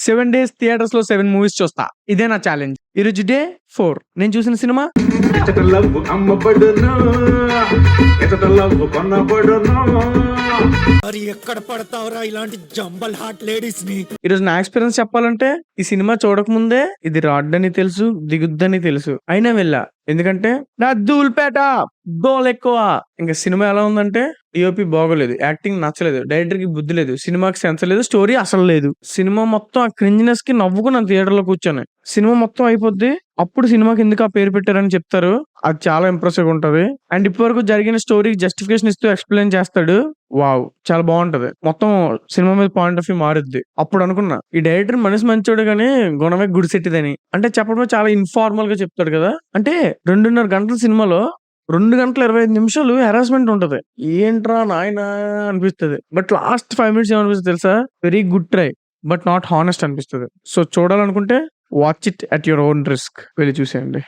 7 days theatres లో 7 movies చూస్తా. ఇదే నా ఛాలెంజ్. ఈరోజు డే 4. నేను చూసిన సినిమా ఎచ్చట లవ్వు అమ్మబడును, ఎచ్చట లవ్వు కొనబడును. మరి ఎక్కడ పడతావురా ఇలాంటి జంబల్ హార్ట్ లేడీస్ ని? ఈరోజు నా ఎక్స్పీరియన్స్ చెప్పాలంటే, ఈ సినిమా చూడకముందే ఇది రాడ్డని తెలుసు, దిగుద్దని తెలుసు, అయినా వెళ్ళా. ఎందుకంటే నా ధూల్పేట దోల్ ఎక్కువ. ఇంకా సినిమా ఎలా ఉందంటే, డిఓపి బాగోలేదు, యాక్టింగ్ నచ్చలేదు, డైరెక్టర్ కి బుద్ధి లేదు, సినిమాకి సెన్స్ లేదు, స్టోరీ అసలు లేదు. సినిమా మొత్తం ఆ క్రింజినెస్ కి నవ్వుకున్నాను థియేటర్ లో కూర్చొని. సినిమా మొత్తం అయిపోద్ది, అప్పుడు సినిమాకి ఎందుకు ఆ పేరు పెట్టారని చెప్తారు. అది చాలా ఇంప్రెసివ్ ఉంటది. అండ్ ఇప్పటి వరకు జరిగిన స్టోరీకి జస్టిఫికేషన్ ఇస్తూ ఎక్స్ప్లెయిన్ చేస్తాడు. వావ్, చాలా బాగుంటది. మొత్తం సినిమా మీద పాయింట్ ఆఫ్ వ్యూ మారుద్ది. అప్పుడు అనుకున్నా, ఈ డైరెక్టర్ మనిషి మంచోడు గానీ గుణమే గుడిసెట్టిదని. అంటే చెప్పడం చాలా ఇన్ఫార్మల్ గా చెప్తాడు కదా. అంటే 2.5 గంటల సినిమాలో 2 గంటల 25 నిమిషాలు హెరాస్మెంట్ ఉంటది. ఏంట్రా నాయనా అనిపిస్తుంది. బట్ లాస్ట్ 5 minutes ఏమనిపిస్తుంది తెలుసా? Very good try but not honest అనిపిస్తుంది. సో చూడాలనుకుంటే watch it at your own risk. వెళ్ళి చూసేయండి.